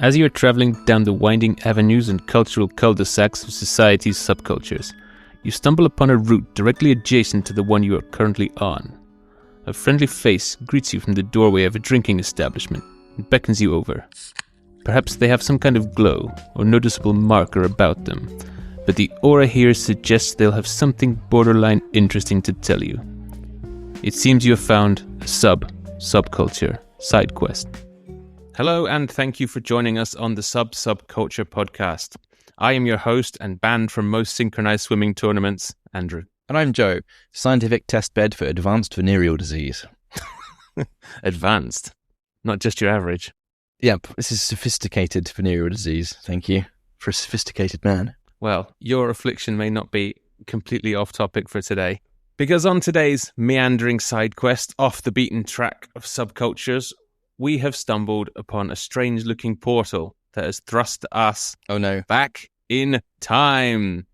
As you are travelling down the winding avenues and cultural cul-de-sacs of society's subcultures, you stumble upon a route directly adjacent to the one you are currently on. A friendly face greets you from the doorway of a drinking establishment and beckons you over. Perhaps they have some kind of glow or noticeable marker about them, but the aura here suggests they'll have something borderline interesting to tell you. It seems you have found a Sub-Subculture side quest. Hello and thank you for joining us on the Sub-Subculture Podcast. I am your host and banned from most synchronized swimming tournaments, Andrew. And I'm Joe, scientific testbed for advanced venereal disease. Advanced, not just your average. Yep, this is sophisticated venereal disease, thank you, for a sophisticated man. Well, your affliction may not be completely off topic for today, because on today's meandering side quest off the beaten track of subcultures, we have stumbled upon a strange-looking portal that has thrust us back in time.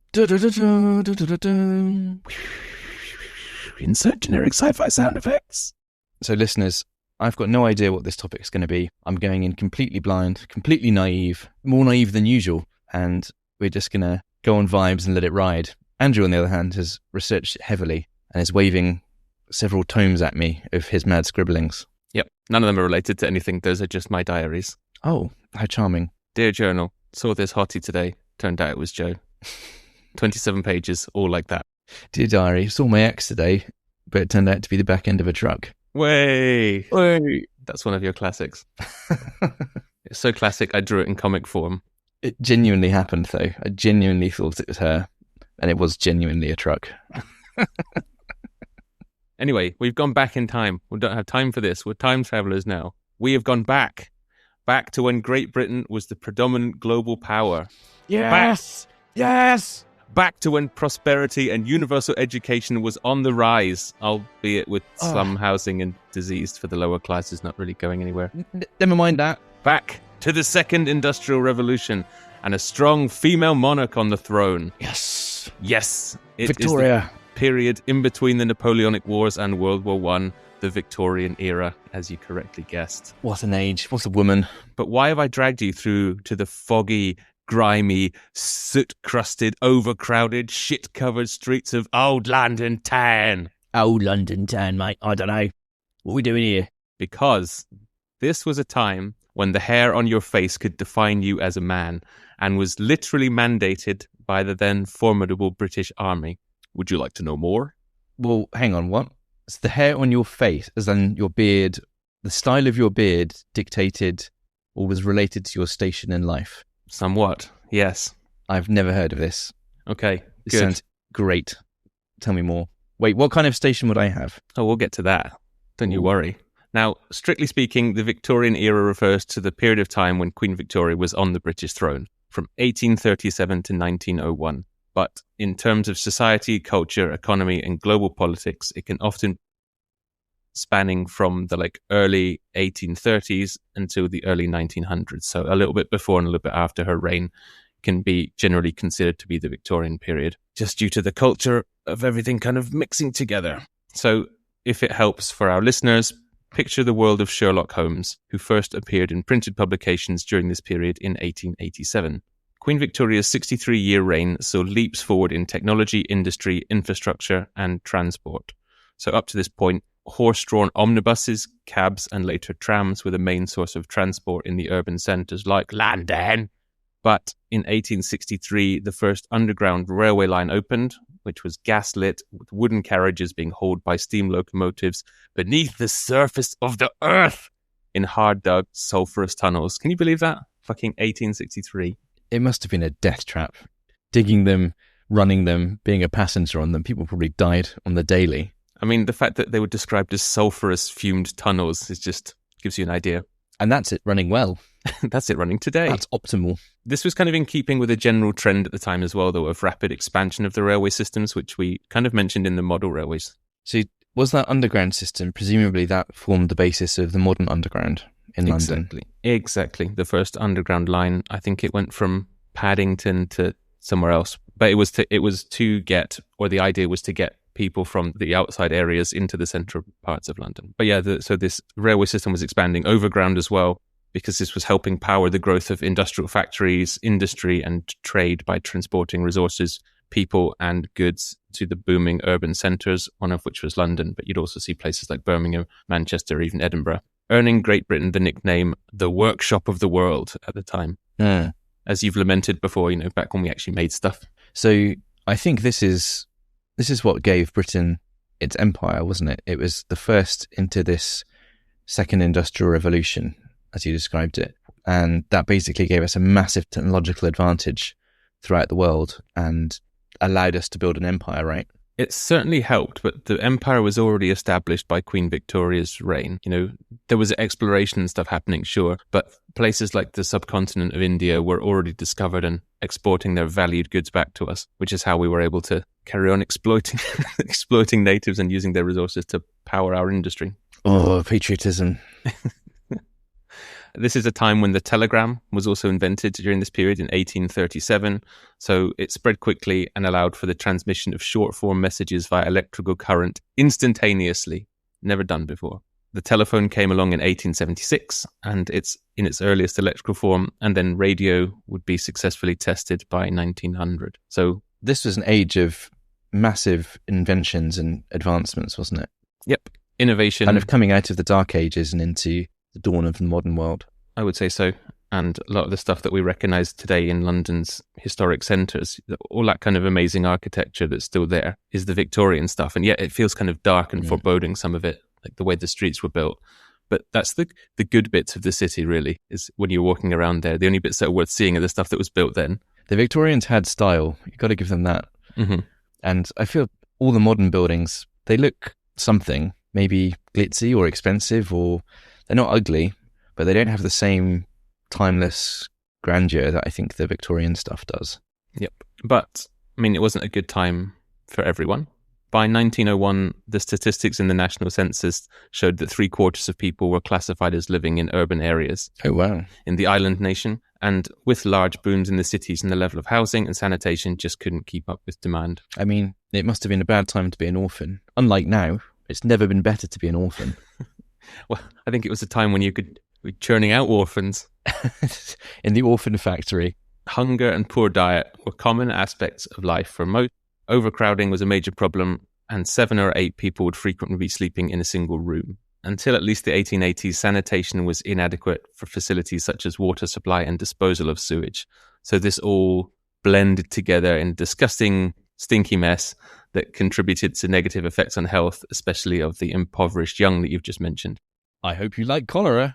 Insert generic sci-fi sound effects. So listeners, I've got no idea what this topic is going to be. I'm going in completely blind, completely naive, more naive than usual, and we're just going to go on vibes and let it ride. Andrew, on the other hand, has researched it heavily and is waving several tomes at me of his mad scribblings. Yep, none of them are related to anything. Those are just my diaries. Oh, how charming. Dear Journal, saw this hottie today. Turned out it was Joe. 27 pages, all like that. Dear Diary, saw my ex today, but it turned out to be the back end of a truck. Way! That's one of your classics. It's so classic, I drew it in comic form. It genuinely happened, though. I genuinely thought it was her, and it was genuinely a truck. Anyway, we've gone back in time. We don't have time for this. We're time travelers now. We have gone back to when Great Britain was the predominant global power. Yes! Yes! Back to when prosperity and universal education was on the rise, albeit with slum housing and disease for the lower classes not really going anywhere. Never mind that. Back to the Second Industrial Revolution and a strong female monarch on the throne. Yes! Yes! It Victoria. Is the period in between the Napoleonic Wars and World War I, the Victorian era, as you correctly guessed. What an age. What a woman. But why have I dragged you through to the foggy, grimy, soot-crusted, overcrowded, shit-covered streets of Old London Town? Old London Town, mate. I don't know. What are we doing here? Because this was a time when the hair on your face could define you as a man and was literally mandated by the then formidable British Army. Would you like to know more? Well, hang on, what? It's the hair on your face, as in your beard, the style of your beard dictated or was related to your station in life. Somewhat, yes. I've never heard of this. Okay, This good. sounds great. Tell me more. Wait, what kind of station would I have? Oh, we'll get to that. Don't you worry. Now, strictly speaking, the Victorian era refers to the period of time when Queen Victoria was on the British throne, from 1837 to 1901. But in terms of society, culture, economy, and global politics, it can often spanning from the early 1830s until the early 1900s. So a little bit before and a little bit after her reign can be generally considered to be the Victorian period, just due to the culture of everything kind of mixing together. So if it helps for our listeners, picture the world of Sherlock Holmes, who first appeared in printed publications during this period in 1887. Queen Victoria's 63-year reign saw leaps forward in technology, industry, infrastructure, and transport. So up to this point, horse-drawn omnibuses, cabs, and later trams were the main source of transport in the urban centres like London. But in 1863, the first underground railway line opened, which was gas-lit, with wooden carriages being hauled by steam locomotives beneath the surface of the earth in hard-dug, sulphurous tunnels. Can you believe that? Fucking 1863. It must have been a death trap. Digging them, running them, being a passenger on them. People probably died on the daily. I mean, the fact that they were described as sulphurous fumed tunnels is just gives you an idea. And that's it running well. That's it running today. That's optimal. This was kind of in keeping with a general trend at the time as well, though, of rapid expansion of the railway systems, which we kind of mentioned in the model railways. So was that underground system, presumably that formed the basis of the modern underground in London? Exactly. The first underground line, I think it went from Paddington to somewhere else. But the idea was to get people from the outside areas into the central parts of London. But yeah, so this railway system was expanding overground as well. because this was helping power the growth of industrial factories, industry, and trade by transporting resources, people, and goods to the booming urban centres, one of which was London, but you'd also see places like Birmingham, Manchester, even Edinburgh, earning Great Britain the nickname the workshop of the world at the time. As you've lamented before, back when we actually made stuff. So I think this is what gave Britain its empire, wasn't it? It was the first into this second industrial revolution, as you described it. And that basically gave us a massive technological advantage throughout the world and allowed us to build an empire, right? It certainly helped, but the empire was already established by Queen Victoria's reign. There was exploration and stuff happening, sure, but places like the subcontinent of India were already discovered and exporting their valued goods back to us, which is how we were able to carry on exploiting natives and using their resources to power our industry. Oh, patriotism. This is a time when the telegram was also invented during this period in 1837, so it spread quickly and allowed for the transmission of short-form messages via electrical current instantaneously, never done before. The telephone came along in 1876, and it's in its earliest electrical form, and then radio would be successfully tested by 1900. So this was an age of massive inventions and advancements, wasn't it? Yep. Innovation. Kind of coming out of the Dark Ages and into the dawn of the modern world. I would say so. And a lot of the stuff that we recognise today in London's historic centres, all that kind of amazing architecture that's still there, is the Victorian stuff. And yet it feels kind of dark and foreboding, some of it, like the way the streets were built. But that's the good bits of the city, really, is when you're walking around there. The only bits that are worth seeing are the stuff that was built then. The Victorians had style. You've got to give them that. Mm-hmm. And I feel all the modern buildings, they look something, maybe glitzy or expensive, or they're not ugly, but they don't have the same timeless grandeur that I think the Victorian stuff does. Yep. But, it wasn't a good time for everyone. By 1901, the statistics in the national census showed that 3/4 of people were classified as living in urban areas. Oh, wow. In the island nation. And with large booms in the cities, and the level of housing and sanitation just couldn't keep up with demand. It must have been a bad time to be an orphan. Unlike now, it's never been better to be an orphan. Well, I think it was a time when you could be churning out orphans. In the orphan factory. Hunger and poor diet were common aspects of life for most. Overcrowding was a major problem, and 7 or 8 people would frequently be sleeping in a single room. Until at least the 1880s, sanitation was inadequate for facilities such as water supply and disposal of sewage. So this all blended together in a disgusting, stinky mess that contributed to negative effects on health, especially of the impoverished young that you've just mentioned. I hope you like cholera,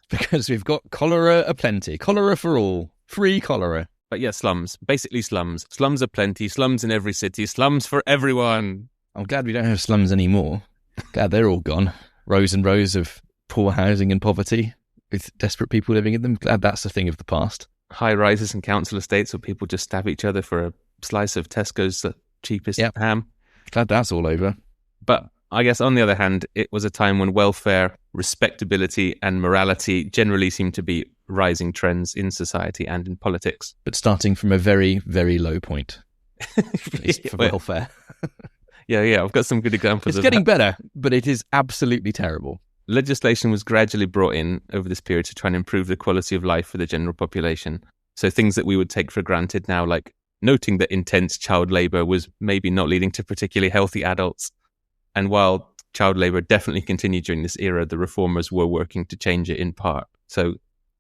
because we've got cholera aplenty. Cholera for all. Free cholera. But yeah, slums. Basically slums. Slums aplenty. Slums in every city. Slums for everyone. I'm glad we don't have slums anymore. Glad they're all gone. Rows and rows of poor housing and poverty with desperate people living in them. Glad that's a thing of the past. High rises and council estates where people just stab each other for a slice of Tesco's cheapest ham. Glad that's all over. But I guess on the other hand, it was a time when welfare, respectability and morality generally seemed to be rising trends in society and in politics. But starting from a very, very low point. At least for welfare. Yeah, I've got some good examples. It's getting better, but it is absolutely terrible. Legislation was gradually brought in over this period to try and improve the quality of life for the general population. So things that we would take for granted now, like noting that intense child labour was maybe not leading to particularly healthy adults. And while child labour definitely continued during this era, the reformers were working to change it in part. So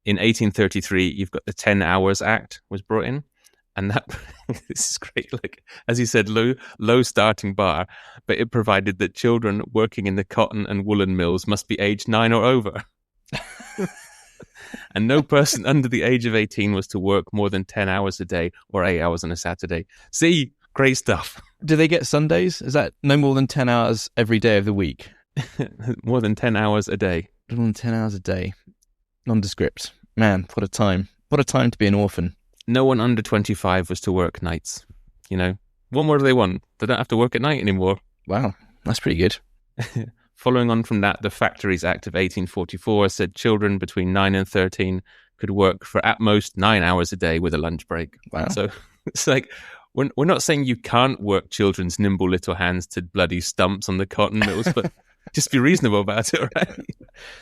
in 1833, you've got the 10 Hours Act was brought in. And that, this is great, like, as you said, low starting bar, but it provided that children working in the cotton and woolen mills must be aged 9 or over. And no person under the age of 18 was to work more than 10 hours a day or 8 hours on a Saturday. See, great stuff. Do they get Sundays? Is that no more than 10 hours every day of the week? More than 10 hours a day. More than 10 hours a day. Nondescript. Man, what a time. What a time to be an orphan. No one under 25 was to work nights. What more do they want? They don't have to work at night anymore. Wow, that's pretty good. Following on from that, the Factories Act of 1844 said children between 9 and 13 could work for at most 9 hours a day with a lunch break. Wow. So it's like, we're not saying you can't work children's nimble little hands to bloody stumps on the cotton mills, but Just be reasonable about it, right?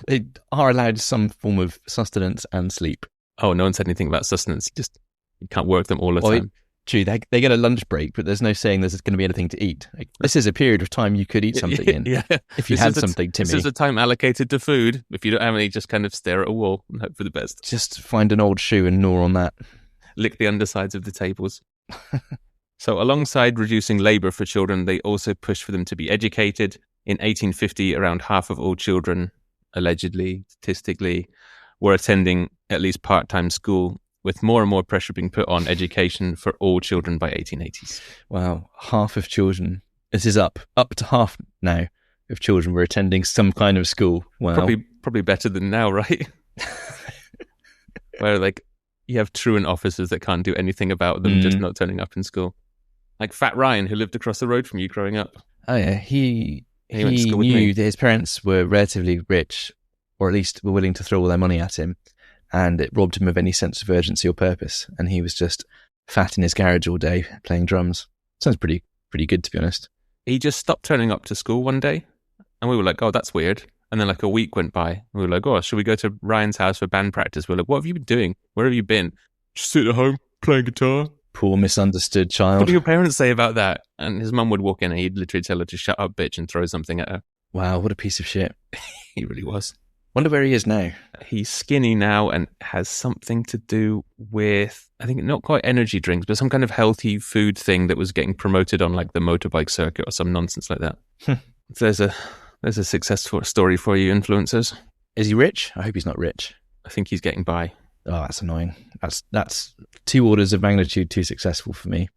They are allowed some form of sustenance and sleep. Oh, no one said anything about sustenance. You can't work them all the time. True, they get a lunch break, but there's no saying there's going to be anything to eat. This is a period of time you could eat something in. Yeah. If you had something, Timmy. This is a time allocated to food. If you don't have any, just kind of stare at a wall and hope for the best. Just find an old shoe and gnaw on that. Lick the undersides of the tables. So alongside reducing labour for children, they also pushed for them to be educated. In 1850, around half of all children, allegedly, statistically, were attending at least part-time school, with more and more pressure being put on education for all children by 1880s. Wow, half of children. This is up to half now of children were attending some kind of school. Wow. Probably better than now, right? Where like you have truant officers that can't do anything about them just not turning up in school. Like Fat Ryan, who lived across the road from you growing up. Oh yeah, he went to school with knew me. that his parents were relatively rich, or at least were willing to throw all their money at him, and it robbed him of any sense of urgency or purpose. And he was just fat in his garage all day playing drums. Sounds pretty good, to be honest. He just stopped turning up to school one day, and we were like, "Oh, that's weird." And then like a week went by, and we were like, "Oh, should we go to Ryan's house for band practice?" We're like, "What have you been doing? Where have you been?" "Just sitting at home playing guitar." Poor misunderstood What child. do your parents say about that? And his mum would walk in and he'd literally tell her to shut up, bitch, and throw something at her. Wow, what a piece of shit. He really was. Wonder where he is now. He's skinny now and has something to do with, I think, not quite energy drinks, but some kind of healthy food thing that was getting promoted on like the motorbike circuit or some nonsense like that. So there's a successful story for you, influencers. Is he rich? I hope he's not rich. I think he's getting by. Oh, that's annoying. That's 2 orders of magnitude too successful for me.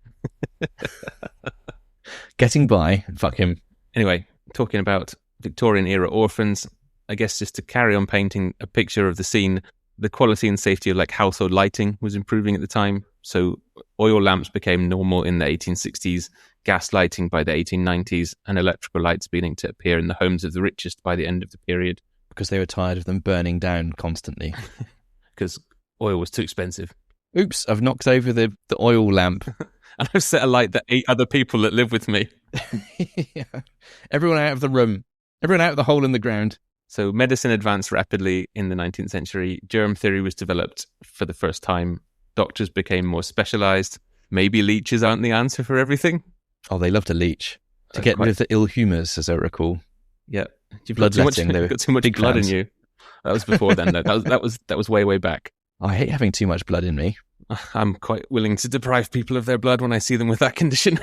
Getting by, fuck him. Anyway, talking about Victorian era orphans, I guess just to carry on painting a picture of the scene, the quality and safety of like household lighting was improving at the time. So oil lamps became normal in the 1860s, gas lighting by the 1890s, and electrical lights beginning to appear in the homes of the richest by the end of the period. Because they were tired of them burning down constantly. Because oil was too expensive. Oops, I've knocked over the oil lamp. And I've set a light that 8 other people that live with me. Yeah. Everyone out of the room. Everyone out of the hole in the ground. So medicine advanced rapidly in the 19th century. Germ theory was developed for the first time. Doctors became more specialised. Maybe leeches aren't the answer for everything. Oh, they love to leech. To get rid of the ill humours, as I recall. Yeah. You've Bloodletting. got too much blood in you. That was before then, though. That was way back. I hate having too much blood in me. I'm quite willing to deprive people of their blood when I see them with that condition.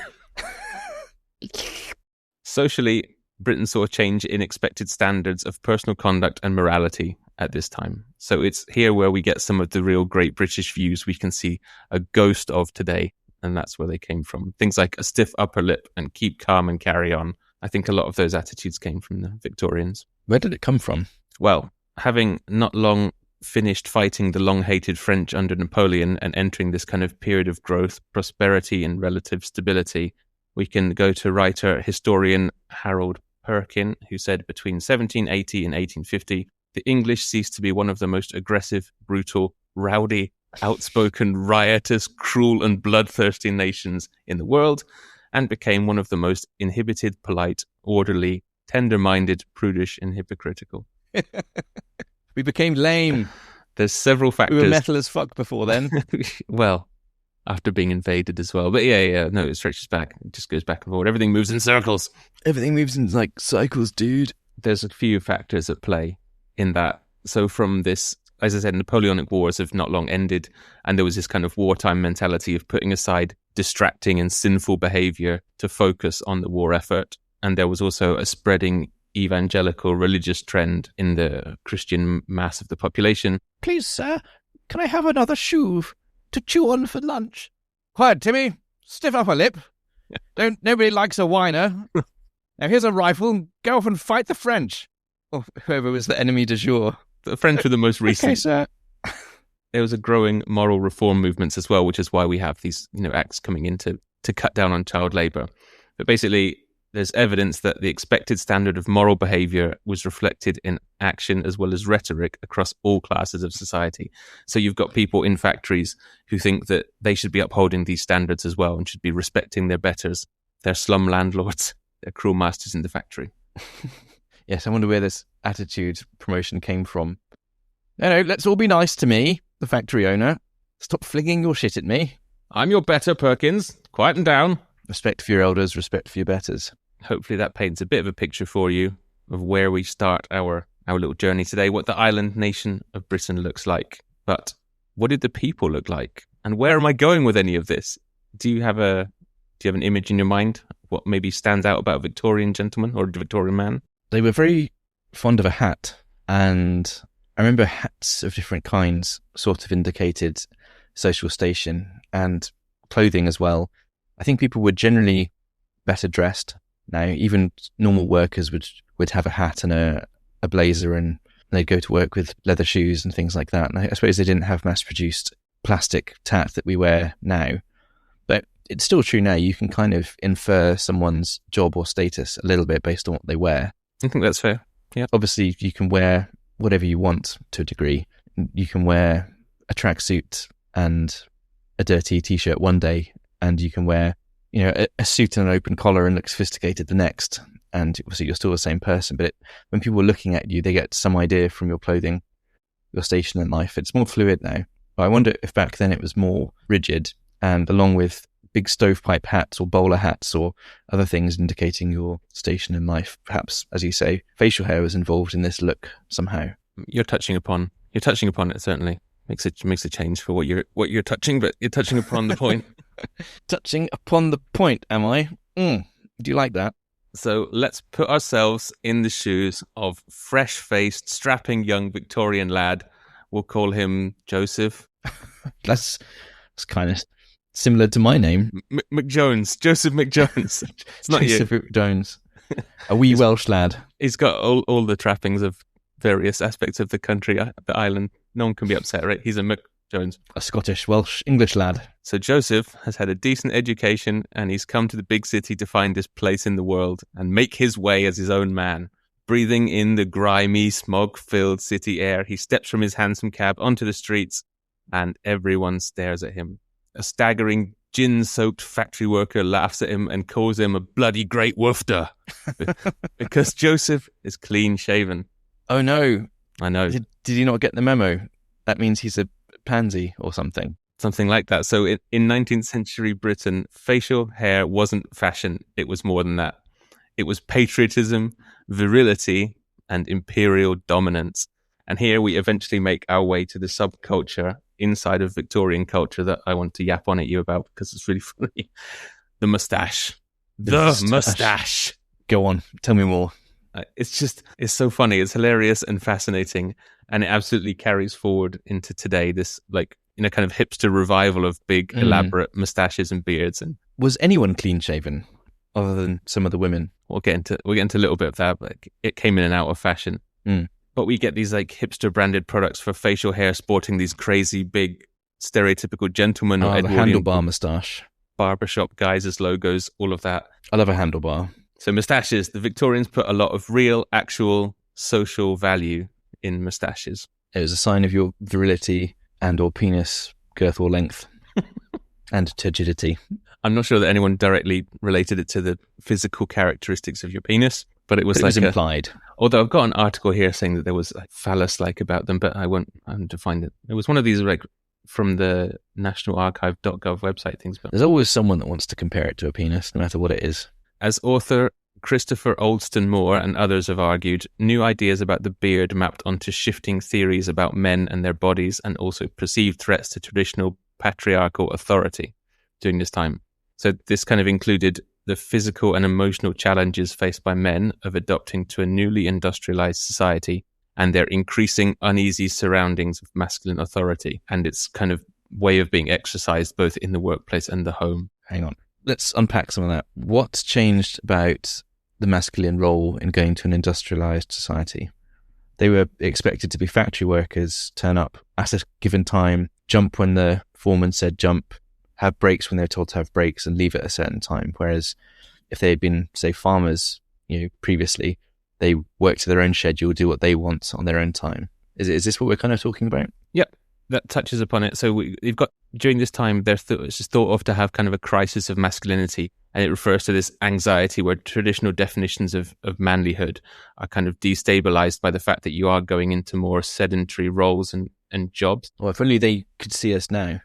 Socially, Britain saw a change in expected standards of personal conduct and morality at this time. So it's here where we get some of the real great British views we can see a ghost of today, and that's where they came from. Things like a stiff upper lip and keep calm and carry on. I think a lot of those attitudes came from the Victorians. Where did it come from? Well, having not long finished fighting the long-hated French under Napoleon and entering this kind of period of growth, prosperity and relative stability, we can go to writer, historian Harold Perkin, who said between 1780 and 1850, the English ceased to be one of the most aggressive, brutal, rowdy, outspoken, riotous, cruel and bloodthirsty nations in the world and became one of the most inhibited, polite, orderly, tender-minded, prudish and hypocritical. We became lame. There's several factors. We were metal as fuck before then. Well, after being invaded as well. But yeah, no, it stretches back. It just goes back and forward. Everything moves in circles. Everything moves in like cycles, dude. There's a few factors at play in that. So from this, as I said, Napoleonic Wars have not long ended, and there was this kind of wartime mentality of putting aside distracting and sinful behavior to focus on the war effort. And there was also a spreading evangelical religious trend in the Christian mass of the population. Please, sir, can I have another shoe to chew on for lunch? Quiet, Timmy. Stiff upper lip. Nobody likes a whiner. Now here's a rifle. Go off and fight the French. Or whoever was the enemy du jour. The French were the most recent. Okay, sir. There was a growing moral reform movements as well, which is why we have these, acts coming in to cut down on child labour. But basically, there's evidence that the expected standard of moral behaviour was reflected in action as well as rhetoric across all classes of society. So you've got people in factories who think that they should be upholding these standards as well and should be respecting their betters, their slum landlords, their cruel masters in the factory. Yes, I wonder where this attitude promotion came from. No, let's all be nice to me, the factory owner. Stop flinging your shit at me. I'm your better, Perkins. Quieten down. Respect for your elders, respect for your betters. Hopefully that paints a bit of a picture for you of where we start our little journey today, what the island nation of Britain looks like. But what did the people look like? And where am I going with any of this? Do you have an image in your mind? What maybe stands out about a Victorian gentleman or a Victorian man? They were very fond of a hat, and I remember hats of different kinds sort of indicated social station, and clothing as well. I think people were generally better dressed. Now, even normal workers would have a hat and a blazer, and they'd go to work with leather shoes and things like that. And I suppose they didn't have mass-produced plastic tat that we wear now. But it's still true now. You can kind of infer someone's job or status a little bit based on what they wear. I think that's fair. Yeah. Obviously, you can wear whatever you want to a degree. You can wear a tracksuit and a dirty t-shirt one day, and you can wear, a suit and an open collar and look sophisticated the next. And obviously, you're still the same person. But when people are looking at you, they get some idea from your clothing, your station in life. It's more fluid now. But I wonder if back then it was more rigid, and along with big stovepipe hats or bowler hats or other things indicating your station in life, perhaps, as you say, facial hair was involved in this look somehow. You're touching upon it, certainly. Makes a change for what you're touching, but you're touching upon the point. Touching upon the point, am I? Do you like that? So let's put ourselves in the shoes of fresh-faced, strapping young Victorian lad. We'll call him Joseph. That's kind of similar to my name. McJones. Joseph McJones. It's not Joseph McJones. A wee Welsh lad. He's got all the trappings of various aspects of the country, the island. No one can be upset, right? He's a McJones. A Scottish, Welsh, English lad. So Joseph has had a decent education, and he's come to the big city to find his place in the world and make his way as his own man. Breathing in the grimy, smog-filled city air, he steps from his hansom cab onto the streets, and everyone stares at him. A staggering, gin-soaked factory worker laughs at him and calls him a bloody great woofter because Joseph is clean-shaven. Oh, no. I know. Did he not get the memo? That means he's a pansy or something. Something like that. So in 19th century Britain, facial hair wasn't fashion. It was more than that. It was patriotism, virility, and imperial dominance. And here we eventually make our way to the subculture inside of Victorian culture that I want to yap on at you about because it's really funny. The moustache. The moustache. Go on. Tell me more. It's so funny. It's hilarious and fascinating. And it absolutely carries forward into today, this kind of hipster revival of big, elaborate moustaches and beards. And was anyone clean shaven other than some of the women? We'll get into a little bit of that, but it came in and out of fashion. But we get these hipster branded products for facial hair sporting these crazy big stereotypical gentleman or the handlebar moustache. Barbershop guys as logos, all of that. I love a handlebar. So moustaches, the Victorians put a lot of real, actual social value in moustaches. It was a sign of your virility and or penis girth or length and turgidity. I'm not sure that anyone directly related it to the physical characteristics of your penis, but it was implied. Although I've got an article here saying that there was phallus-like about them, but I won't to find it. It was one of these from the nationalarchive.gov website things. But there's always someone that wants to compare it to a penis, no matter what it is. As author Christopher Oldston Moore and others have argued, new ideas about the beard mapped onto shifting theories about men and their bodies and also perceived threats to traditional patriarchal authority during this time. So this kind of included the physical and emotional challenges faced by men of adopting to a newly industrialized society and their increasing uneasy surroundings of masculine authority and its kind of way of being exercised both in the workplace and the home. Hang on. Let's unpack some of that. What's changed about the masculine role in going to an industrialized society? They were expected to be factory workers, turn up at a given time, jump when the foreman said jump, have breaks when they were told to have breaks, and leave at a certain time. Whereas if they had been, say, farmers, previously, they work to their own schedule, do what they want on their own time. Is this what we're kind of talking about? Yep. that touches upon it. So we've got, during this time, it's just thought of to have kind of a crisis of masculinity, and it refers to this anxiety where traditional definitions of manlyhood are kind of destabilized by the fact that you are going into more sedentary roles and jobs. Well, if only they could see us now.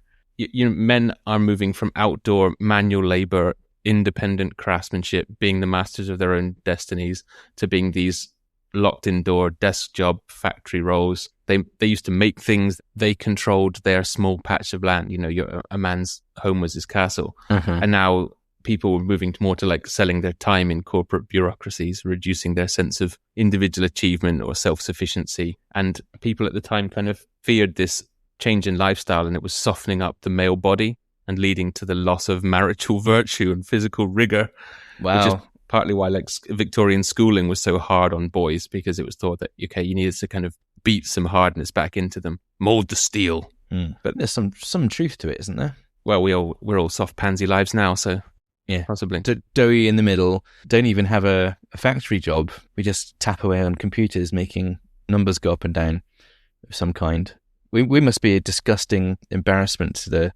Men are moving from outdoor manual labor, independent craftsmanship, being the masters of their own destinies, to being these locked indoor desk job factory roles. They used to make things. They controlled their small patch of land. A man's home was his castle. And now people were moving more to like selling their time in corporate bureaucracies, reducing their sense of individual achievement or self-sufficiency. And people at the time kind of feared this change in lifestyle, and it was softening up the male body and leading to the loss of marital virtue and physical rigor. Wow. Which is partly why like Victorian schooling was so hard on boys, because it was thought that, okay, you needed to kind of beat some hardness back into them, mold the steel. But there's some truth to it, isn't there? Well, we're all soft pansy lives now, so yeah, possibly. Doughy in the middle, don't even have a factory job. We just tap away on computers, making numbers go up and down of some kind. We must be a disgusting embarrassment to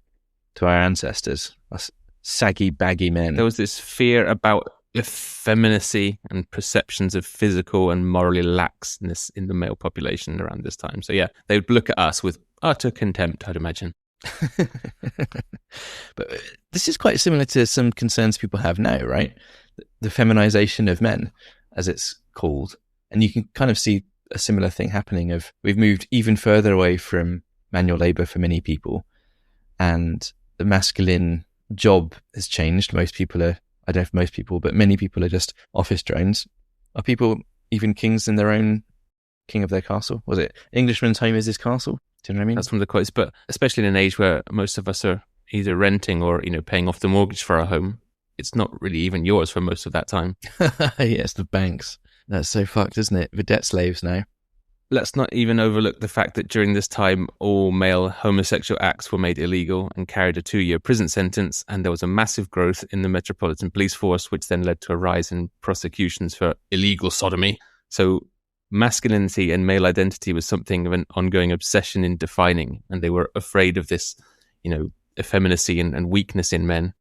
our ancestors, us saggy, baggy men. There was this fear about effeminacy and perceptions of physical and morally laxness in the male population around this time. So yeah, they would look at us with utter contempt, I'd imagine. But this is quite similar to some concerns people have now, right? The feminization of men, as it's called. And you can kind of see a similar thing happening we've moved even further away from manual labor for many people, and the masculine job has changed. Most people are, I don't know if most people, but many people are just office drones. Are people even kings in their own, king of their castle? Was it Englishman's home is his castle? Do you know what I mean? That's one of the quotes, but especially in an age where most of us are either renting or, paying off the mortgage for our home, it's not really even yours for most of that time. Yes, the banks. That's so fucked, isn't it? The debt slaves now. Let's not even overlook the fact that during this time, all male homosexual acts were made illegal and carried a 2-year prison sentence, and there was a massive growth in the Metropolitan Police Force, which then led to a rise in prosecutions for illegal sodomy. So masculinity and male identity was something of an ongoing obsession in defining, and they were afraid of this, effeminacy and weakness in men.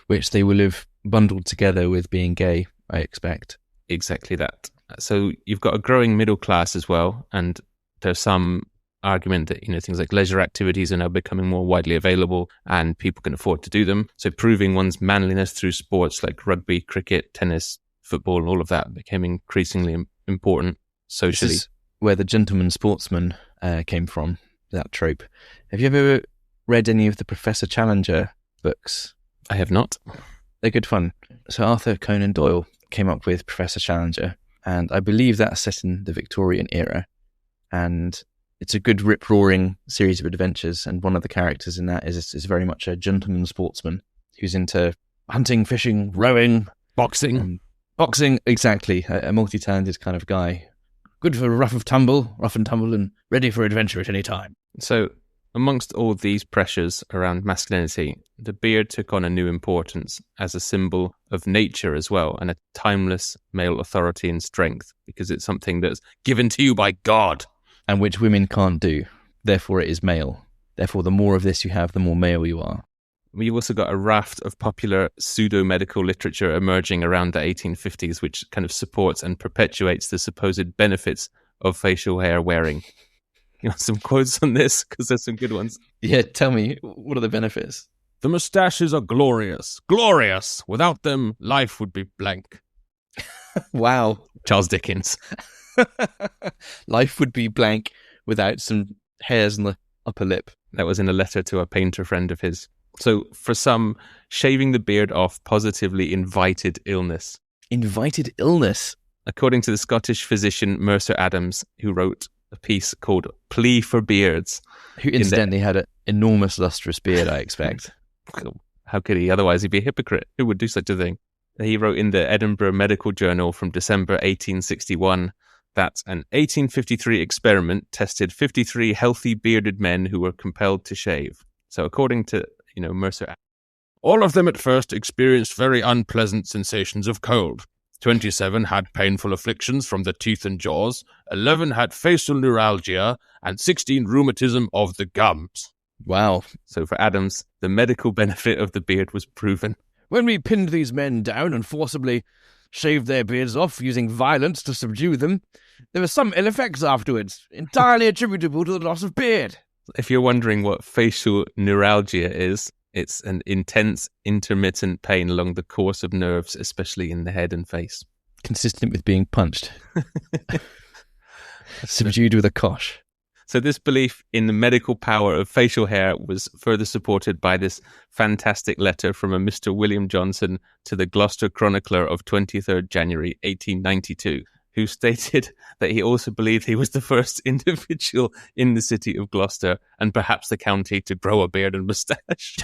Which they will have bundled together with being gay, I expect. Exactly that. So you've got a growing middle class as well, and there's some argument that things like leisure activities are now becoming more widely available and people can afford to do them. So proving one's manliness through sports like rugby, cricket, tennis, football, and all of that became increasingly important socially. This is where the gentleman sportsman came from, that trope. Have you ever read any of the Professor Challenger books? I have not. They're good fun. So Arthur Conan Doyle came up with Professor Challenger, and I believe that's set in the Victorian era, and it's a good rip-roaring series of adventures, and one of the characters in that is very much a gentleman sportsman who's into hunting, fishing, rowing, boxing, exactly, a multi-talented kind of guy. Good for rough and tumble, and ready for adventure at any time. So amongst all these pressures around masculinity, the beard took on a new importance as a symbol of nature as well, and a timeless male authority and strength, because it's something that's given to you by God. And which women can't do. Therefore it is male. Therefore the more of this you have, the more male you are. We've also got a raft of popular pseudo-medical literature emerging around the 1850s, which kind of supports and perpetuates the supposed benefits of facial hair wearing. You want some quotes on this? Because there's some good ones. Yeah, tell me, what are the benefits? The moustaches are glorious. Glorious! Without them, life would be blank. Wow. Charles Dickens. Life would be blank without some hairs on the upper lip. That was in a letter to a painter friend of his. So for some, shaving the beard off positively invited illness. Invited illness? According to the Scottish physician Mercer Adams, who wrote a piece called Plea for Beards. Who incidentally had an enormous lustrous beard, I expect. How could he? Otherwise he'd be a hypocrite. Who would do such a thing? He wrote in the Edinburgh Medical Journal from December 1861 that an 1853 experiment tested 53 healthy bearded men who were compelled to shave. So according to, Mercer, all of them at first experienced very unpleasant sensations of cold. 27 had painful afflictions from the teeth and jaws, 11 had facial neuralgia, and 16 rheumatism of the gums. Wow. So for Adams, the medical benefit of the beard was proven. When we pinned these men down and forcibly shaved their beards off using violence to subdue them, there were some ill effects afterwards, entirely attributable to the loss of beard. If you're wondering what facial neuralgia is, it's an intense, intermittent pain along the course of nerves, especially in the head and face. Consistent with being punched. Subdued with a kosh. So this belief in the medical power of facial hair was further supported by this fantastic letter from a Mr. William Johnson to the Gloucester Chronicler of 23rd January 1892, who stated that he also believed he was the first individual in the city of Gloucester and perhaps the county to grow a beard and moustache.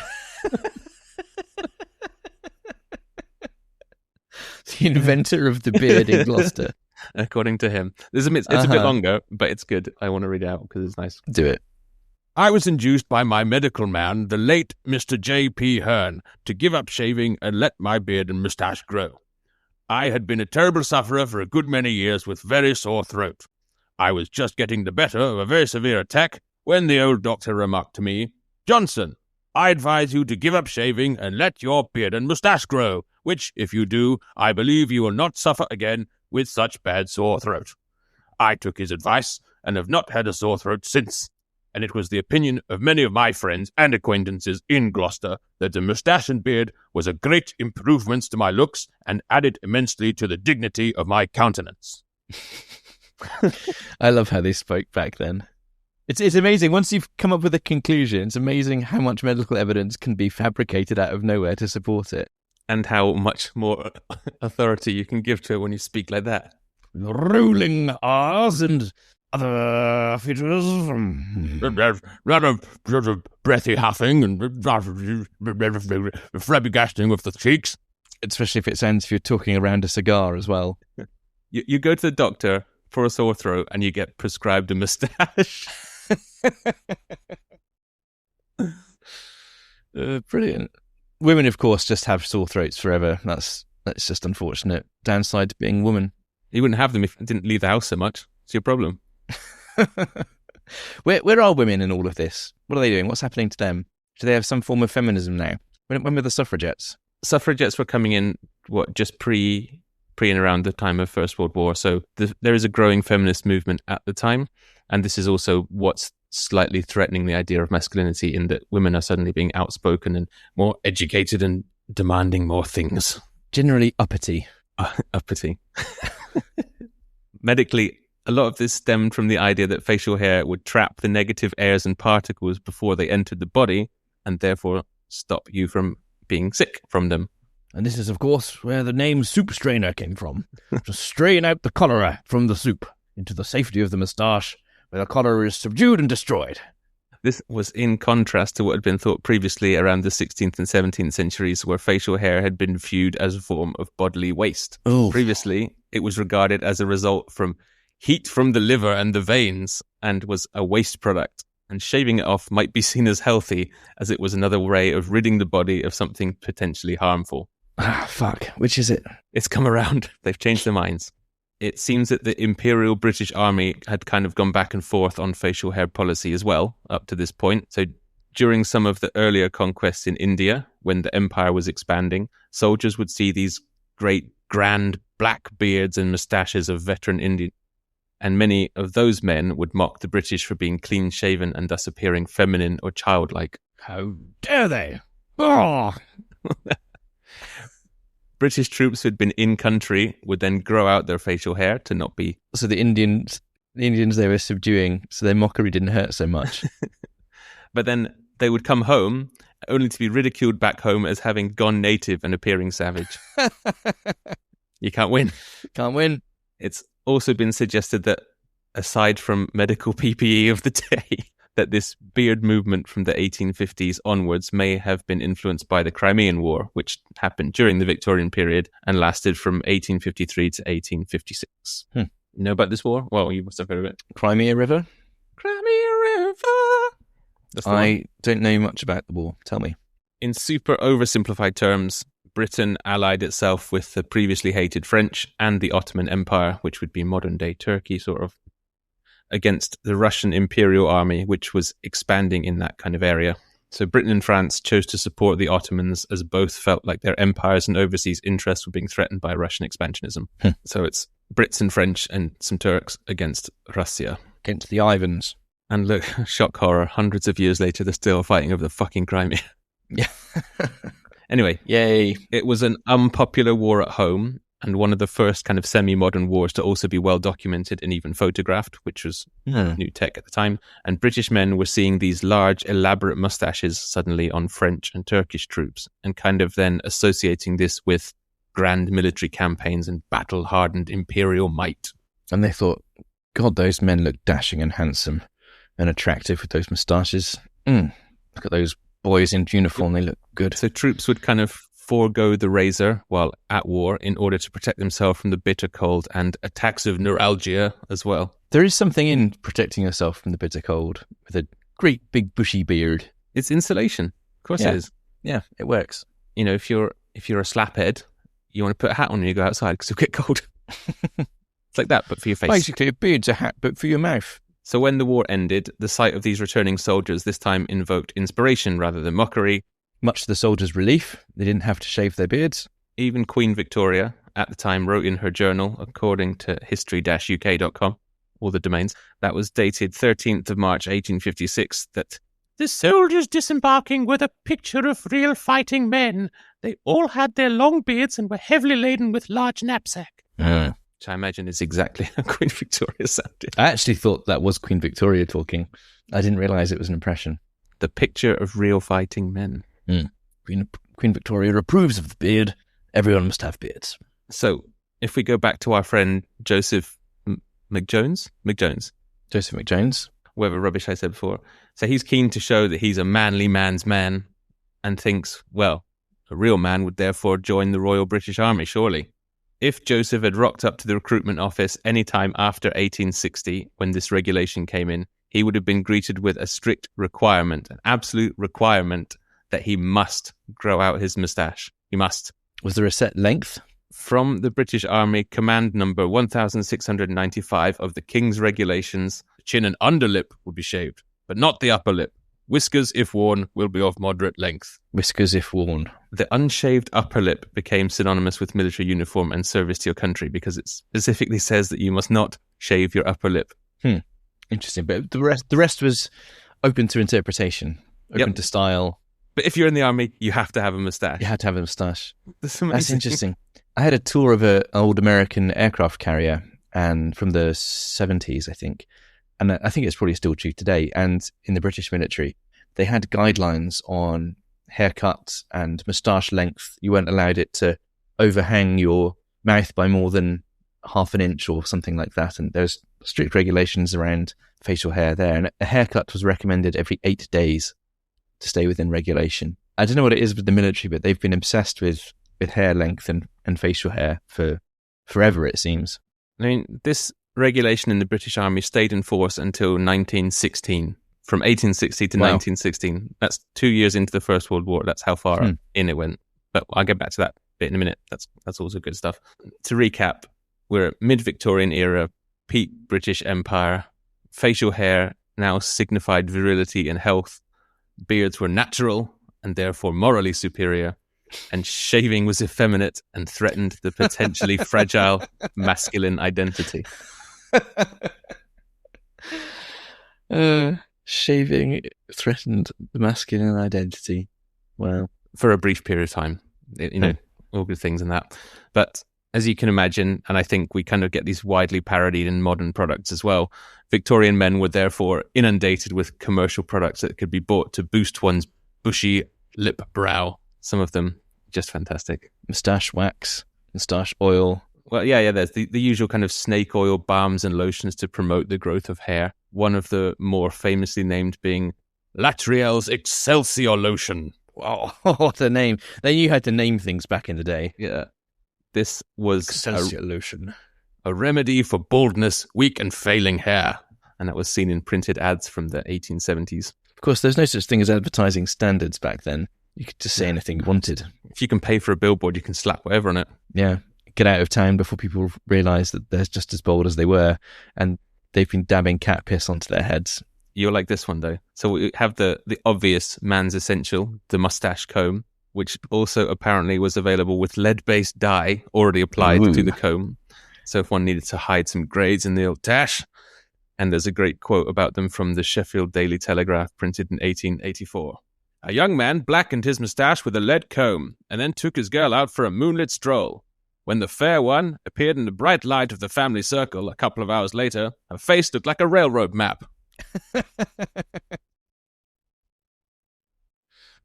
The inventor of the beard in Gloucester. According to him. It's a bit longer, but it's good. I want to read it out because it's nice. Do it. I was induced by my medical man, the late Mr. J.P. Hearn, to give up shaving and let my beard and moustache grow. I had been a terrible sufferer for a good many years with very sore throat. I was just getting the better of a very severe attack when the old doctor remarked to me, "Johnson, I advise you to give up shaving and let your beard and moustache grow, which, if you do, I believe you will not suffer again with such bad sore throat." I took his advice and have not had a sore throat since, and it was the opinion of many of my friends and acquaintances in Gloucester that the moustache and beard was a great improvement to my looks and added immensely to the dignity of my countenance. I love how they spoke back then. It's amazing. Once you've come up with a conclusion, it's amazing how much medical evidence can be fabricated out of nowhere to support it. And how much more authority you can give to it when you speak like that. Rolling R's and other features. Rather breathy huffing and flabbergasting with the cheeks. Especially if it sounds if you're talking around a cigar as well. You go to the doctor for a sore throat and you get prescribed a moustache. Brilliant. Women, of course, just have sore throats forever. That's just unfortunate. Downside to being a woman. You wouldn't have them if you didn't leave the house so much. It's your problem. Where are women in all of this? What are they doing? What's happening to them? Do they have some form of feminism now? When were the suffragettes? Suffragettes were coming in, just pre and around the time of First World War. So there is a growing feminist movement at the time. And this is also what's slightly threatening the idea of masculinity, in that women are suddenly being outspoken and more educated and demanding more things. Generally uppity. Uppity. Medically, a lot of this stemmed from the idea that facial hair would trap the negative airs and particles before they entered the body and therefore stop you from being sick from them. And this is, of course, where the name soup strainer came from. To strain out the cholera from the soup into the safety of the moustache, where the cholera is subdued and destroyed. This was in contrast to what had been thought previously around the 16th and 17th centuries, where facial hair had been viewed as a form of bodily waste. Oof. Previously, it was regarded as a result from heat from the liver and the veins and was a waste product. And shaving it off might be seen as healthy, as it was another way of ridding the body of something potentially harmful. Fuck. Which is it? It's come around. They've changed their minds. It seems that the Imperial British Army had kind of gone back and forth on facial hair policy as well, up to this point. So during some of the earlier conquests in India, when the empire was expanding, soldiers would see these great, grand black beards and moustaches of veteran Indians. And many of those men would mock the British for being clean-shaven and thus appearing feminine or childlike. How dare they? Oh! British troops who'd been in country would then grow out their facial hair to not be... So the Indians they were subduing, so their mockery didn't hurt so much. But then they would come home, only to be ridiculed back home as having gone native and appearing savage. You can't win. Can't win. It's also been suggested that, aside from medical PPE of the day, that this beard movement from the 1850s onwards may have been influenced by the Crimean War, which happened during the Victorian period and lasted from 1853 to 1856. You know about this war? Well, you must have heard of it. Crimea River? Crimea River! I don't know much about the war. Tell me. In super oversimplified terms, Britain allied itself with the previously hated French and the Ottoman Empire, which would be modern-day Turkey, sort of, against the Russian Imperial Army, which was expanding in that kind of area. So Britain and France chose to support the Ottomans, as both felt like their empires and overseas interests were being threatened by Russian expansionism. So it's Brits and French and some Turks against Russia. Against the Ivans. And look, shock horror, hundreds of years later, they're still fighting over the fucking Crimea. Yeah. Anyway, Yay. it was an unpopular war at home, and one of the first kind of semi-modern wars to also be well documented and even photographed, which was new tech at the time. And British men were seeing these large, elaborate moustaches suddenly on French and Turkish troops, and kind of then associating this with grand military campaigns and battle-hardened imperial might. And they thought, God, those men look dashing and handsome and attractive with those moustaches. Look at those boys in uniform, they look good. So troops would kind of forego the razor while at war in order to protect themselves from the bitter cold and attacks of neuralgia as well. There is something in protecting yourself from the bitter cold with a great big bushy beard. It's insulation. Of course it is. Yeah, it works. You know, if you're a slaphead, you want to put a hat on when you go outside because you'll get cold. It's like that, but for your face. Basically, a beard's a hat, but for your mouth. So when the war ended, the sight of these returning soldiers this time invoked inspiration rather than mockery. Much to the soldiers' relief, they didn't have to shave their beards. Even Queen Victoria, at the time, wrote in her journal, according to history-uk.com, all the domains, that was dated 13th of March 1856, that the soldiers disembarking were the picture of real fighting men. They all had their long beards and were heavily laden with large knapsack. Which I imagine is exactly how Queen Victoria sounded. I actually thought that was Queen Victoria talking. I didn't realise it was an impression. The picture of real fighting men. Queen Victoria approves of the beard. Everyone must have beards. So, if we go back to our friend Joseph McJones, Joseph McJones. Whatever rubbish I said before. So he's keen to show that he's a manly man's man and thinks, well, a real man would therefore join the Royal British Army, surely. If Joseph had rocked up to the recruitment office any time after 1860, when this regulation came in, he would have been greeted with a strict requirement, an absolute requirement, that he must grow out his moustache. He must. Was there a set length? From the British Army, command number 1695 of the King's Regulations, chin and underlip would be shaved, but not the upper lip. Whiskers, if worn, will be of moderate length. Whiskers, if worn. The unshaved upper lip became synonymous with military uniform and service to your country because it specifically says that you must not shave your upper lip. Interesting. But the rest was open to interpretation, open to style. But if you're in the army, you have to have a moustache. You had to have a moustache. That's interesting. I had a tour of an old American aircraft carrier and from the 70s, I think. And I think it's probably still true today. And in the British military, they had guidelines on haircut and moustache length. You weren't allowed it to overhang your mouth by more than half an inch or something like that. And there's strict regulations around facial hair there. And a haircut was recommended every 8 days to stay within regulation. I don't know what it is with the military, but they've been obsessed with hair length and facial hair for forever, it seems. I mean, this regulation in the British Army stayed in force until 1916. From 1860 to 1916. That's 2 years into the First World War. That's how far in it went. But I'll get back to that bit in a minute. That's also good stuff. To recap, we're at mid-Victorian era, peak British Empire. Facial hair now signified virility and health. Beards were natural and therefore morally superior. And shaving was effeminate and threatened the potentially fragile masculine identity. Shaving threatened the masculine identity. Well, for a brief period of time, all good things in that. But as you can imagine, and I think we kind of get these widely parodied in modern products as well, Victorian men were therefore inundated with commercial products that could be bought to boost one's bushy lip brow. Some of them just fantastic. Moustache wax, moustache oil. Well, yeah, there's the usual kind of snake oil balms and lotions to promote the growth of hair. One of the more famously named being Latriel's Excelsior Lotion. Wow, what a name. They knew how to name things back in the day. Yeah. This was Excelsior Lotion. A remedy for baldness, weak and failing hair. And that was seen in printed ads from the 1870s. Of course, there's no such thing as advertising standards back then. You could just say anything you wanted. If you can pay for a billboard, you can slap whatever on it. Yeah. Get out of town before people realise that they're just as bold as they were, and they've been dabbing cat piss onto their heads. You'll like this one, though. So we have the obvious man's essential, the moustache comb, which also apparently was available with lead-based dye already applied to the comb. So if one needed to hide some grades in the old tash. And there's a great quote about them from the Sheffield Daily Telegraph, printed in 1884. A young man blackened his moustache with a lead comb, and then took his girl out for a moonlit stroll. When the fair one appeared in the bright light of the family circle a couple of hours later, her face looked like a railroad map.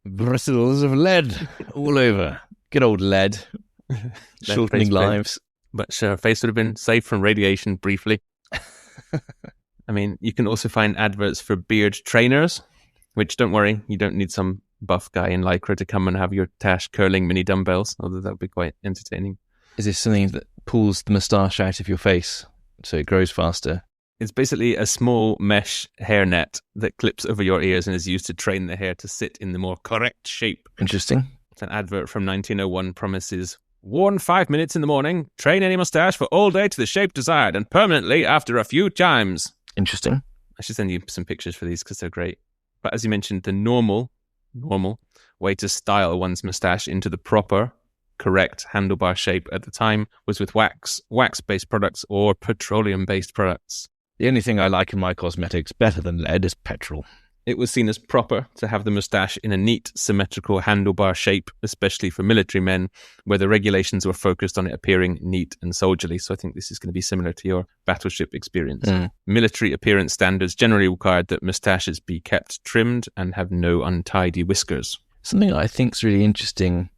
Bristles of lead all over. Good old lead. Shortening lives. But sure, her face would have been safe from radiation briefly. I mean, you can also find adverts for beard trainers, which, don't worry, you don't need some buff guy in Lycra to come and have your tash curling mini dumbbells, although that would be quite entertaining. Is this something that pulls the moustache out of your face so it grows faster? It's basically a small mesh hairnet that clips over your ears and is used to train the hair to sit in the more correct shape. Interesting. It's an advert from 1901 promises, worn 5 minutes in the morning, train any moustache for all day to the shape desired and permanently after a few times. Interesting. I should send you some pictures for these because they're great. But as you mentioned, the normal way to style one's moustache into the proper, correct handlebar shape at the time was with wax-based products or petroleum-based products. The only thing I like in my cosmetics better than lead is petrol. It was seen as proper to have the moustache in a neat, symmetrical handlebar shape, especially for military men, where the regulations were focused on it appearing neat and soldierly. So I think this is going to be similar to your battleship experience. Military appearance standards generally required that moustaches be kept trimmed and have no untidy whiskers. Something I think is really interesting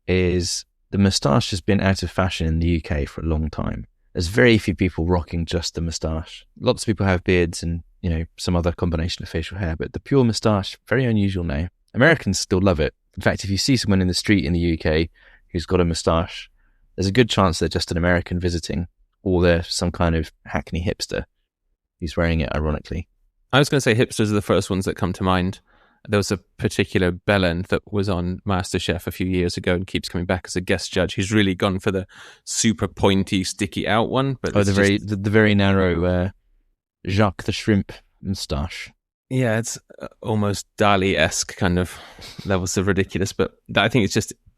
is the moustache has been out of fashion in the UK for a long time. There's very few people rocking just the moustache. Lots of people have beards and, you know, some other combination of facial hair, but the pure moustache, very unusual now. Americans still love it. In fact, if you see someone in the street in the UK who's got a moustache, there's a good chance they're just an American visiting, or they're some kind of hackney hipster who's wearing it ironically. I was going to say hipsters are the first ones that come to mind. There was a particular bellend that was on MasterChef a few years ago and keeps coming back as a guest judge. He's really gone for the super pointy, sticky out one. But the very narrow Jacques the Shrimp moustache. Yeah, it's almost Dali-esque kind of levels of ridiculous. But I think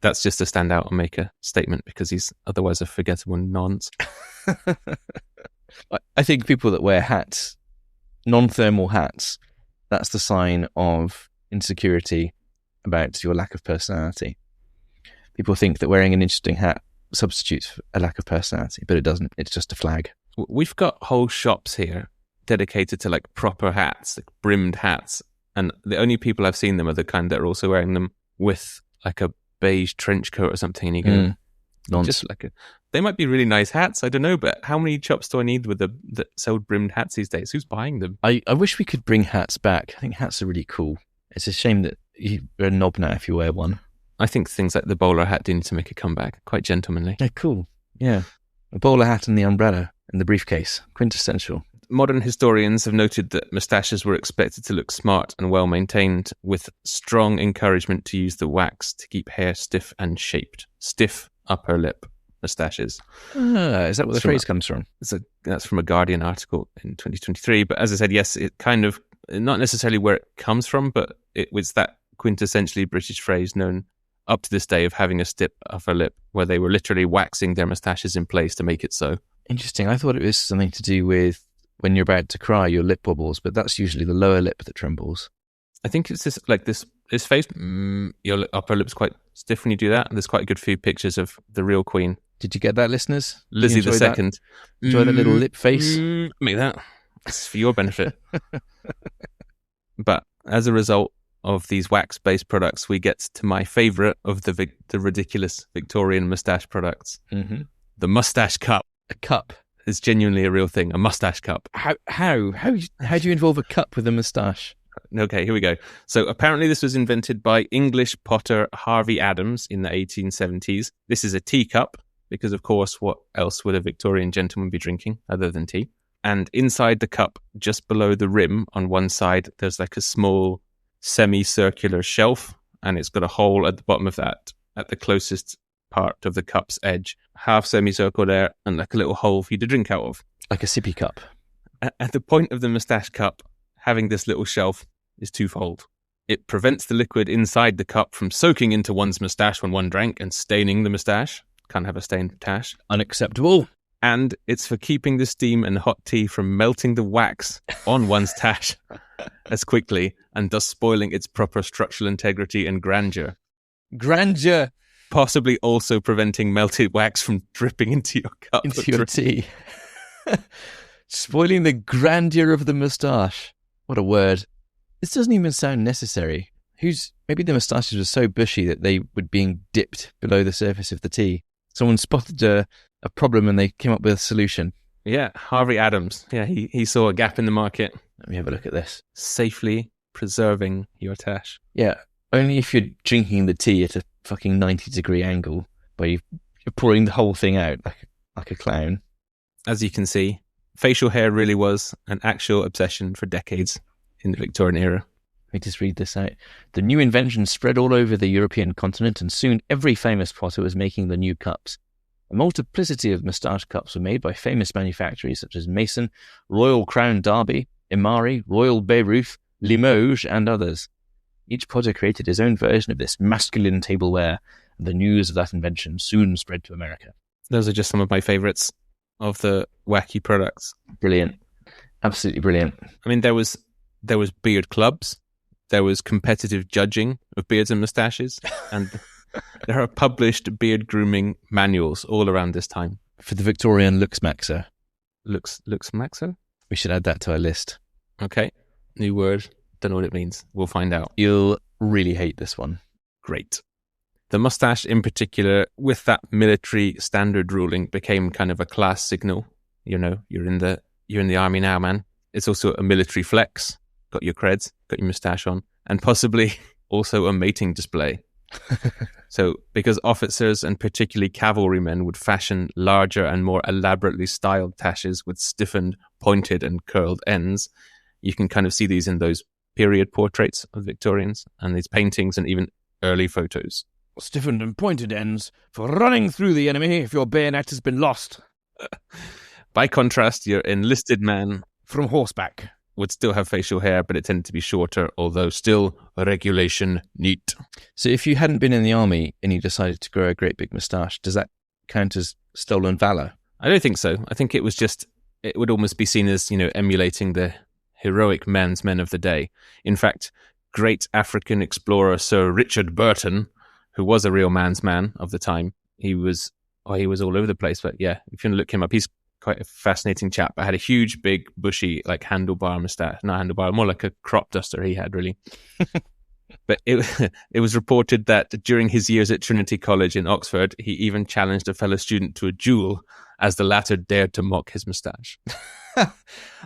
that's just to stand out and make a statement because he's otherwise a forgettable nonce. I think people that wear hats, non-thermal hats, that's the sign of insecurity about your lack of personality. People think that wearing an interesting hat substitutes a lack of personality, but it doesn't. It's just a flag. We've got whole shops here dedicated to like proper hats, like brimmed hats, and the only people I've seen them are the kind that are also wearing them with like a beige trench coat or something, and you go, just like they might be really nice hats, I don't know, but how many shops do I need with that sell brimmed hats these days? Who's buying them? I wish we could bring hats back. I think hats are really cool. It's a shame that you're a knob now if you wear one. I think things like the bowler hat do need to make a comeback. Quite gentlemanly. They're cool. Yeah. A bowler hat and the umbrella and the briefcase. Quintessential. Modern historians have noted that moustaches were expected to look smart and well maintained, with strong encouragement to use the wax to keep hair stiff and shaped. Stiff upper lip moustaches. Is that what the phrase comes from? That's from a Guardian article in 2023. But as I said, yes, it kind of, not necessarily where it comes from, but it was that quintessentially British phrase known up to this day of having a stiff upper lip, where they were literally waxing their moustaches in place to make it so. Interesting. I thought it was something to do with when you're about to cry, your lip wobbles, but that's usually the lower lip that trembles. I think it's this face. Your upper lip's quite stiff when you do that. And there's quite a good few pictures of the real Queen. Did you get that, listeners? Lizzie II. Enjoy that little lip face? Make that. It's for your benefit. But as a result of these wax-based products, we get to my favourite of the ridiculous Victorian moustache products. Mm-hmm. The moustache cup. A cup is genuinely a real thing. A moustache cup. How do you involve a cup with a moustache? Okay, here we go. So apparently this was invented by English potter Harvey Adams in the 1870s. This is a teacup because, of course, what else would a Victorian gentleman be drinking other than tea? And inside the cup, just below the rim on one side, there's like a small semicircular shelf and it's got a hole at the bottom of that, at the closest part of the cup's edge, half semicircle there, and like a little hole for you to drink out of. Like a sippy cup. At the point of the moustache cup, having this little shelf is twofold. It prevents the liquid inside the cup from soaking into one's moustache when one drank and staining the moustache. Can't have a stained moustache. Unacceptable. And it's for keeping the steam and hot tea from melting the wax on one's tash as quickly and thus spoiling its proper structural integrity and grandeur. Grandeur. Possibly also preventing melted wax from dripping into your cup. Into your tea. Spoiling the grandeur of the moustache. What a word. This doesn't even sound necessary. Maybe the moustaches were so bushy that they were being dipped below the surface of the tea. Someone spotted a problem and they came up with a solution. Yeah, Harvey Adams. Yeah, he saw a gap in the market. Let me have a look at this. Safely preserving your tash. Yeah, only if you're drinking the tea at a fucking 90-degree angle, where you're pouring the whole thing out like a clown. As you can see, facial hair really was an actual obsession for decades in the Victorian era. Let me just read this out. The new invention spread all over the European continent, and soon every famous potter was making the new cups. A multiplicity of moustache cups were made by famous manufacturers such as Mason, Royal Crown Derby, Imari, Royal Bayreuth, Limoges, and others. Each potter created his own version of this masculine tableware, and the news of that invention soon spread to America. Those are just some of my favourites of the wacky products. Brilliant. Absolutely brilliant. I mean, there was beard clubs, there was competitive judging of beards and moustaches, and there are published beard grooming manuals all around this time. For the Victorian Luxmaxer. Luxmaxer? We should add that to our list. Okay. New word. Don't know what it means. We'll find out. You'll really hate this one. Great. The moustache in particular, with that military standard ruling, became kind of a class signal. You know, you're in the army now, man. It's also a military flex. Got your creds, got your moustache on, and possibly also a mating display. So, because officers and particularly cavalrymen would fashion larger and more elaborately styled tashes with stiffened, pointed and curled ends, you can kind of see these in those period portraits of Victorians and these paintings and even early photos. Stiffened and pointed ends for running through the enemy if your bayonet has been lost. By contrast, your enlisted man From horseback. would still have facial hair, but it tended to be shorter, although still regulation neat. So if you hadn't been in the army and you decided to grow a great big moustache, does that count as stolen valor? I don't think so. I think it would almost be seen as, emulating the heroic men of the day. In fact, great African explorer Sir Richard Burton, who was a real man's man of the time, he was all over the place. But yeah, if you want to look him up, he's quite a fascinating chap. I had a huge, big, bushy, like handlebar moustache. Not handlebar, more like a crop duster he had, really. But it was reported that during his years at Trinity College in Oxford, he even challenged a fellow student to a duel as the latter dared to mock his moustache. I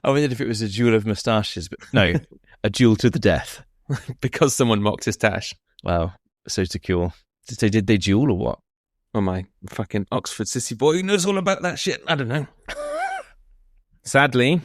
wondered if it was a duel of moustaches, but no, a duel to the death. Because someone mocked his tash. Wow, so secure. Did they duel or what? Oh, my fucking Oxford sissy boy who knows all about that shit. I don't know. Sadly,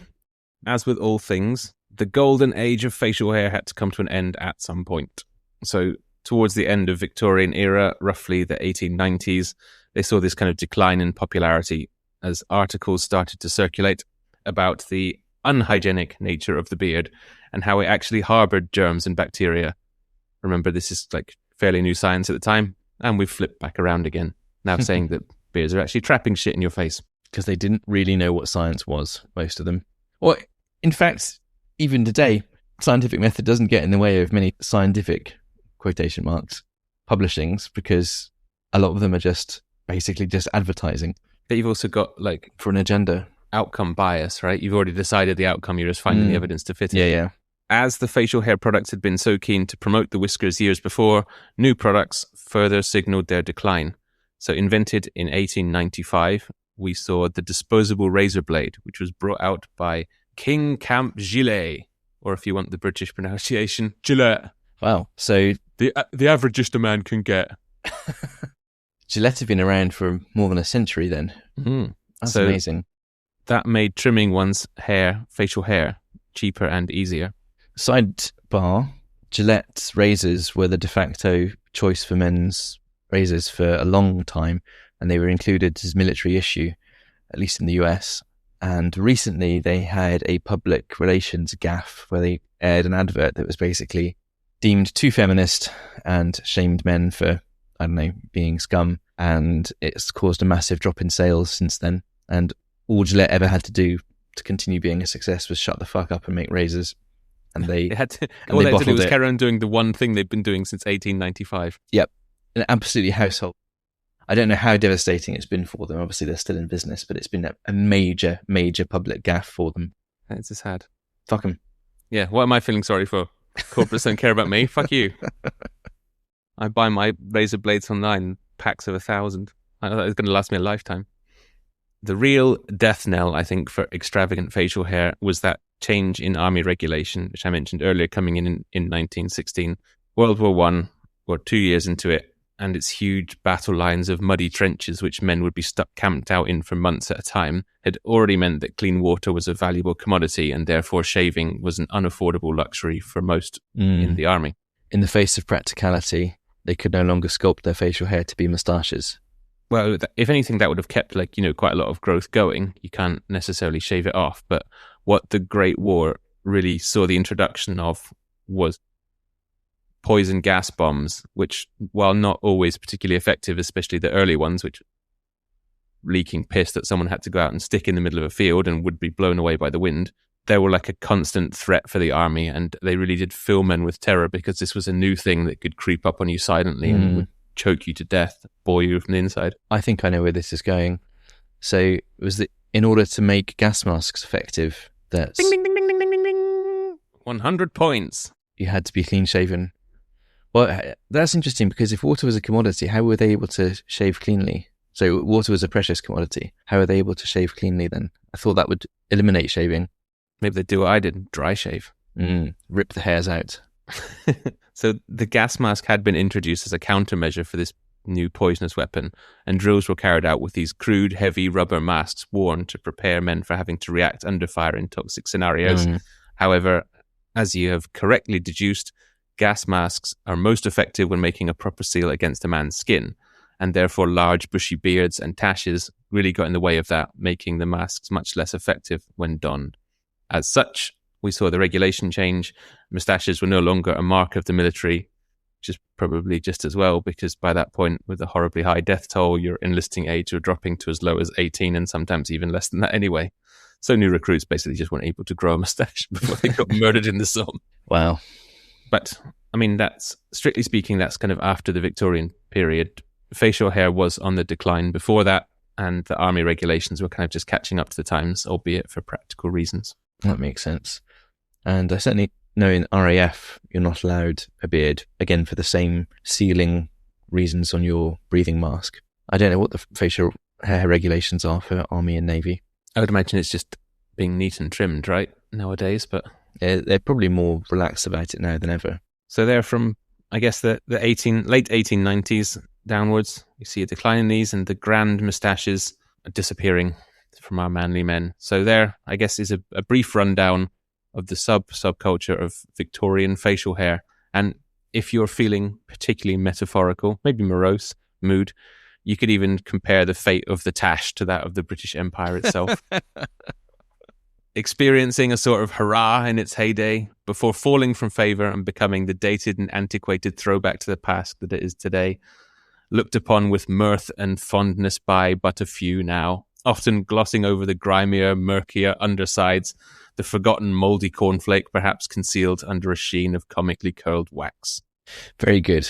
as with all things, the golden age of facial hair had to come to an end at some point. So towards the end of Victorian era, roughly the 1890s, they saw this kind of decline in popularity as articles started to circulate about the unhygienic nature of the beard and how it actually harbored germs and bacteria. Remember, this is like fairly new science at the time, and we've flipped back around again, now saying that beards are actually trapping shit in your face. Because they didn't really know what science was, most of them. Or, in fact, even today, scientific method doesn't get in the way of many scientific, quotation marks, publishings, because a lot of them are just basically just advertising. But you've also got, like, for an agenda. Outcome bias, right? You've already decided the outcome, you're just finding the evidence to fit it. Yeah. As the facial hair products had been so keen to promote the whiskers years before, new products further signalled their decline. So invented in 1895, we saw the disposable razor blade, which was brought out by King Camp Gillet, or if you want the British pronunciation, Gillette. Wow. So the averagest a man can get. Gillette have been around for more than a century then. Mm-hmm. That's amazing. That made trimming one's hair, facial hair, cheaper and easier. Sidebar, Gillette razors were the de facto choice for men's razors for a long time, and they were included as military issue, at least in the US. And recently they had a public relations gaffe where they aired an advert that was basically deemed too feminist and shamed men for, I don't know, being scum. And it's caused a massive drop in sales since then. And all Gillette ever had to do to continue being a success was shut the fuck up and make razors. And they had to, and all they they had to do bottled was it. carry on doing the one thing they've been doing since 1895. Yep. An absolutely household. I don't know how devastating it's been for them. Obviously, they're still in business, but it's been a major, major public gaffe for them. It's just sad. Fuck them. Yeah, what am I feeling sorry for? Corporates don't care about me. Fuck you. I buy my razor blades online, packs of 1,000. I thought it was going to last me a lifetime. The real death knell, I think, for extravagant facial hair was that change in army regulation, which I mentioned earlier, coming in 1916. World War I, or 2 years into it, and its huge battle lines of muddy trenches which men would be stuck camped out in for months at a time had already meant that clean water was a valuable commodity, and therefore shaving was an unaffordable luxury for most in the army. In the face of practicality, they could no longer sculpt their facial hair to be moustaches. Well, if anything, that would have kept quite a lot of growth going. You can't necessarily shave it off. But what the Great War really saw the introduction of was poison gas bombs, which, while not always particularly effective, especially the early ones, which leaking piss that someone had to go out and stick in the middle of a field and would be blown away by the wind, they were like a constant threat for the army, and they really did fill men with terror because this was a new thing that could creep up on you silently and would choke you to death, bore you from the inside. I think I know where this is going. So it was that in order to make gas masks effective, that's Ding, ding, ding, ding, ding, ding, ding, ding. 100 points. You had to be clean shaven. Well, that's interesting because if water was a commodity, how were they able to shave cleanly? So water was a precious commodity. How are they able to shave cleanly then? I thought that would eliminate shaving. Maybe they do what I did, dry shave. Rip the hairs out. So the gas mask had been introduced as a countermeasure for this new poisonous weapon, and drills were carried out with these crude, heavy rubber masks worn to prepare men for having to react under fire in toxic scenarios. However, as you have correctly deduced, gas masks are most effective when making a proper seal against a man's skin, and therefore large bushy beards and tashes really got in the way of that, making the masks much less effective when donned. As such, we saw the regulation change. Moustaches were no longer a mark of the military, which is probably just as well, because by that point, with a horribly high death toll, your enlisting age were dropping to as low as 18 and sometimes even less than that anyway. So new recruits basically just weren't able to grow a moustache before they got murdered in the Somme. Wow. But, I mean, that's, strictly speaking, that's kind of after the Victorian period. Facial hair was on the decline before that, and the army regulations were kind of just catching up to the times, albeit for practical reasons. That makes sense. And I certainly know in RAF, you're not allowed a beard, again, for the same sealing reasons on your breathing mask. I don't know what the facial hair regulations are for Army and Navy. I would imagine it's just being neat and trimmed, right, nowadays, but... They're probably more relaxed about it now than ever. So they're from, I guess, the late 1890s downwards. You see a decline in these, and the grand moustaches are disappearing from our manly men. So there, I guess, is a brief rundown of the subculture of Victorian facial hair. And if you're feeling particularly metaphorical, maybe morose mood, you could even compare the fate of the tash to that of the British Empire itself. Experiencing a sort of hurrah in its heyday before falling from favour and becoming the dated and antiquated throwback to the past that it is today, looked upon with mirth and fondness by but a few now, often glossing over the grimier, murkier undersides, the forgotten mouldy cornflake perhaps concealed under a sheen of comically curled wax. Very good.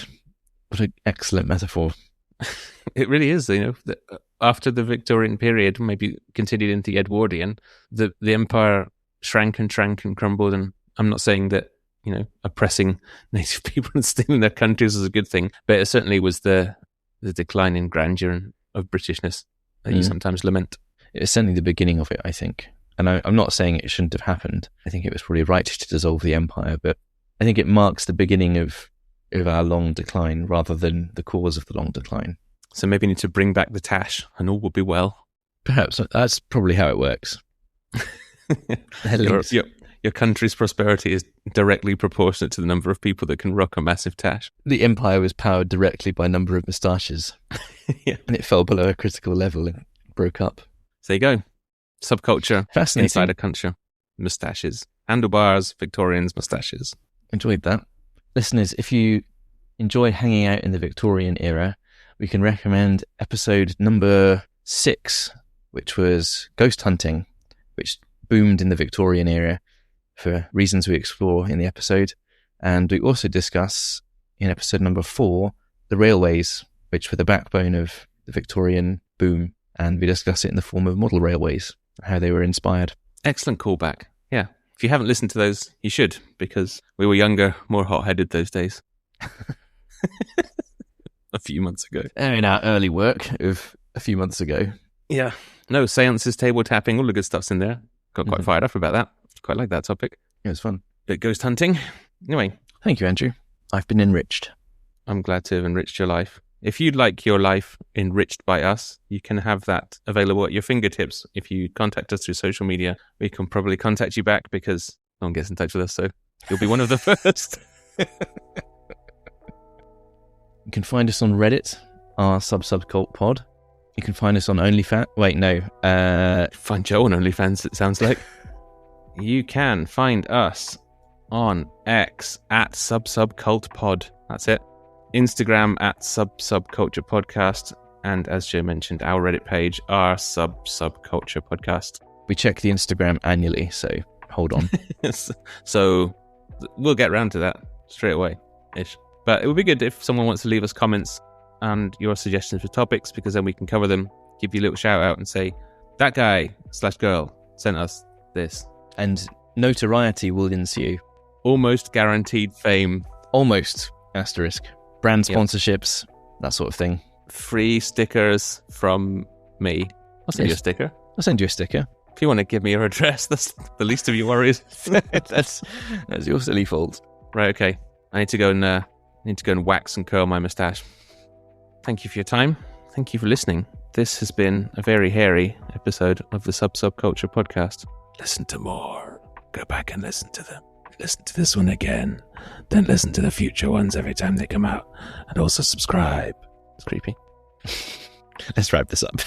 What an excellent metaphor. It really is, after the Victorian period, maybe continued into the Edwardian, the empire shrank and crumbled. And I'm not saying that, oppressing native people and stealing their countries is a good thing, but it certainly was the decline in grandeur of Britishness that you sometimes lament. It was certainly the beginning of it, I think. And I'm not saying it shouldn't have happened. I think it was probably right to dissolve the empire, but I think it marks the beginning of our long decline rather than the cause of the long decline. So maybe you need to bring back the tash and all will be your country's prosperity is directly proportionate to the number of people that can rock a massive tash. The empire was powered directly by number of moustaches. Yeah. And it fell below a critical level and broke up. So there you go. Subculture, Fascinating. inside a culture, moustaches, handlebars, Victorians, moustaches. Enjoyed that. Listeners, if you enjoy hanging out in the Victorian era, we can recommend episode number 6, which was ghost hunting, which boomed in the Victorian era for reasons we explore in the episode. And we also discuss in episode number 4 the railways, which were the backbone of the Victorian boom. And we discuss it in the form of model railways, how they were inspired. Excellent callback. Yeah. If you haven't listened to those, you should, because we were younger, more hot-headed those days. A few months ago. In our early work of a few months ago. Yeah. No, seances, table tapping, all the good stuff's in there. Got quite fired up about that. Quite like that topic. It was fun. Bit ghost hunting. Anyway. Thank you, Andrew. I've been enriched. I'm glad to have enriched your life. If you'd like your life enriched by us, you can have that available at your fingertips. If you contact us through social media, we can probably contact you back because no one gets in touch with us, so you'll be one of the first. You can find us on Reddit, our Sub-Subcult Pod. You can find us on OnlyFans. Wait, no. Find Joe on OnlyFans, it sounds like. You can find us on X at Sub-Subcult That's it. Instagram at Sub-Subculture Podcast. And as Joe mentioned, our Reddit page, our Sub-Subculture Podcast. We check the Instagram annually, so hold on. So we'll get round to that straight away-ish. But it would be good if someone wants to leave us comments and your suggestions for topics, because then we can cover them, give you a little shout out and say, that guy/girl sent us this. And notoriety will ensue. Almost guaranteed fame. Almost, asterisk. Brand sponsorships, that sort of thing. Free stickers from me. I'll send you a sticker. I'll send you a sticker. If you want to give me your address, that's the least of your worries. that's your silly fault. Right, okay. I need to go and wax and curl my moustache. Thank you for your time. Thank you for listening. This has been a very hairy episode of the Sub-Subculture Podcast. Listen to more. Go back and listen to them. Listen to this one again. Then listen to the future ones every time they come out. And also subscribe. It's creepy. Let's wrap this up.